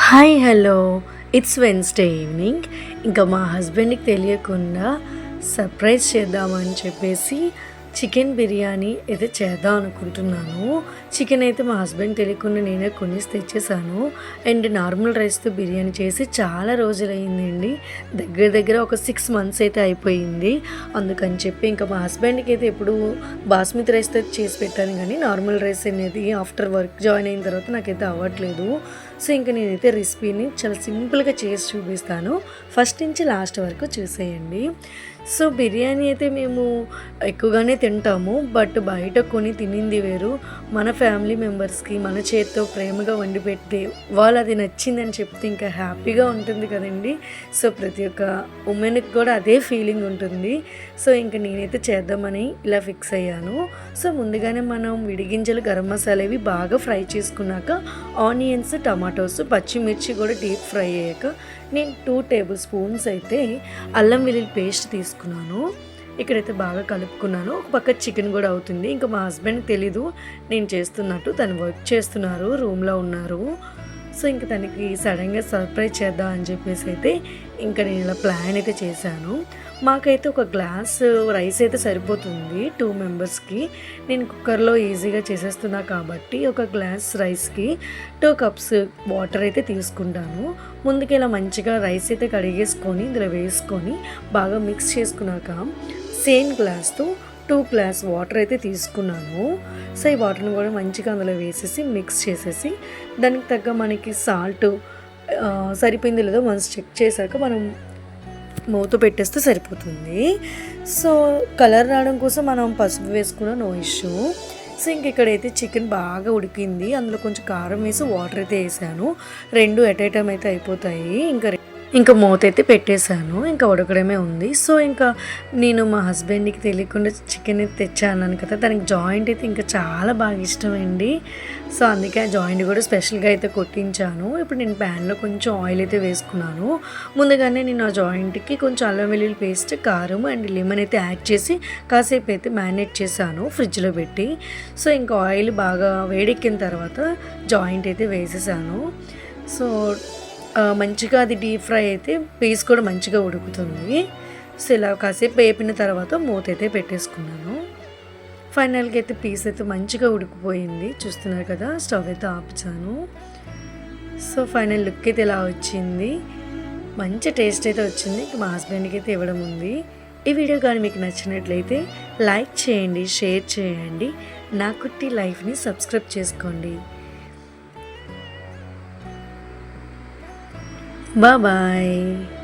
Hi hello, it's Wednesday evening. ఇంకా మా హస్బెండ్కి తెలియకుండా సర్ప్రైజ్ చేద్దామని చెప్పేసి చికెన్ బిర్యానీ అయితే చేద్దాం అనుకుంటున్నాను. చికెన్ అయితే మా హస్బెండ్ తెలియకుండా నేనే కొనేసి తెచ్చేసాను. అండ్ నార్మల్ రైస్తో బిర్యానీ చేసి చాలా రోజులైందండి, దగ్గర దగ్గర ఒక 6 మంత్స్ అయితే అయిపోయింది. అందుకని చెప్పి ఇంకా మా హస్బెండ్కి అయితే ఎప్పుడు బాస్మతి రైస్తో చేసి పెట్టాను, కానీ నార్మల్ రైస్ అనేది ఆఫ్టర్ వర్క్ జాయిన్ అయిన తర్వాత నాకైతే అవ్వట్లేదు. సో ఇంకా నేనైతే రెసిపీని చాలా సింపుల్గా చేసి చూపిస్తాను, ఫస్ట్ నుంచి లాస్ట్ వరకు చూసేయండి. సో బిర్యానీ అయితే మేము ఎక్కువగానే తింటాము, బట్ బయట కొని తినింది వేరు. మన ఫ్యామిలీ మెంబర్స్కి మన చేతితో ప్రేమగా వండి పెట్టి వాళ్ళు అది నచ్చిందని చెప్తే ఇంకా హ్యాపీగా ఉంటుంది కదండి. సో ప్రతి ఒక్క ఉమెన్కి కూడా అదే ఫీలింగ్ ఉంటుంది. సో ఇంకా నేనైతే చేద్దామని ఇలా ఫిక్స్ అయ్యాను. సో ముందుగానే మనం విడిగింజలు, గరం మసాలా ఇవి బాగా ఫ్రై చేసుకున్నాక ఆనియన్స్, టమాటోస్, పచ్చిమిర్చి కూడా డీప్ ఫ్రై అయ్యాక నేను 2 టేబుల్ స్పూన్స్ అయితే అల్లం వెల్లుల్లి పేస్ట్ తీసుకున్నాను. ఇక్కడైతే బాగా కలుపుకున్నాను. ఒక పక్క చికెన్ కూడా అవుతుంది. ఇంకా మా హస్బెండ్కి తెలీదు నేను చేస్తున్నట్టు, తను వర్క్ చేస్తున్నారు, రూమ్లో ఉన్నారు. సో ఇంకా తనకి సడన్గా సర్ప్రైజ్ చేద్దాం అని చెప్పేసి అయితే ఇంకా నేను ఇలా ప్లాన్ అయితే చేశాను. మాకైతే ఒక గ్లాస్ రైస్ అయితే సరిపోతుంది 2 మెంబర్స్కి. నేను కుక్కర్లో ఈజీగా చేసేస్తున్నా కాబట్టి ఒక గ్లాస్ రైస్కి 2 కప్స్ వాటర్ అయితే తీసుకుంటాను. ముందుకు ఇలా మంచిగా రైస్ అయితే కడిగేసుకొని ఇందులో వేసుకొని బాగా మిక్స్ చేసుకున్నాక సేమ్ గ్లాస్తో 2 గ్లాస్ వాటర్ అయితే తీసుకున్నాను. సో ఈ వాటర్ని కూడా మంచిగా అందులో వేసేసి మిక్స్ చేసేసి దానికి తగ్గ మనకి సాల్ట్ సరిపోయింది లేదో వన్స్ చెక్ చేశాక మనం మూత పెట్టేస్తే సరిపోతుంది. సో కలర్ రావడం కోసం మనం పసుపు వేసుకున్న నో ఇష్యూ. సో ఇంక ఇక్కడైతే చికెన్ బాగా ఉడికింది, అందులో కొంచెం కారం వేసి వాటర్ అయితే వేసాను. 2 ఎట్ ఏ టైం అయితే అయిపోతాయి. ఇంకా మూత అయితే పెట్టేశాను, ఇంకా ఉడకడమే ఉంది. సో ఇంకా నేను మా హస్బెండ్కి తెలియకుండా చికెన్ అయితే తెచ్చాను కదా, దానికి జాయింట్ అయితే ఇంకా చాలా బాగా ఇష్టమండి. సో అందుకే ఆ జాయింట్ కూడా స్పెషల్గా అయితే కొట్టించాను. ఇప్పుడు నేను ప్యాన్లో కొంచెం ఆయిల్ అయితే వేసుకున్నాను. ముందుగానే నేను ఆ జాయింట్కి కొంచెం అల్లం వెల్లుల్లి పేస్ట్, కారం అండ్ లెమన్ అయితే యాడ్ చేసి కాసేపు అయితే మ్యారినేట్ చేశాను ఫ్రిడ్జ్లో పెట్టి. సో ఇంకా ఆయిల్ బాగా వేడెక్కిన తర్వాత జాయింట్ అయితే వేసేసాను. సో మంచిగా అది డీప్ ఫ్రై అయితే పీస్ కూడా మంచిగా ఉడుకుతుంది. సో ఇలా కాసేపు వేపిన తర్వాత మూత అయితే పెట్టేసుకున్నాను. ఫైనల్గా అయితే పీస్ అయితే మంచిగా ఉడికిపోయింది, చూస్తున్నారు కదా. స్టవ్ అయితే ఆపుచాను. సో ఫైనల్ లుక్ అయితే ఇలా వచ్చింది, మంచి టేస్ట్ అయితే వచ్చింది. మా హస్బెండ్కి అయితే ఇవ్వడం ఉంది. ఈ వీడియో కానీ మీకు నచ్చినట్లయితే లైక్ చేయండి, షేర్ చేయండి, నా కుట్టి లైఫ్ని సబ్స్క్రైబ్ చేసుకోండి. Bye bye.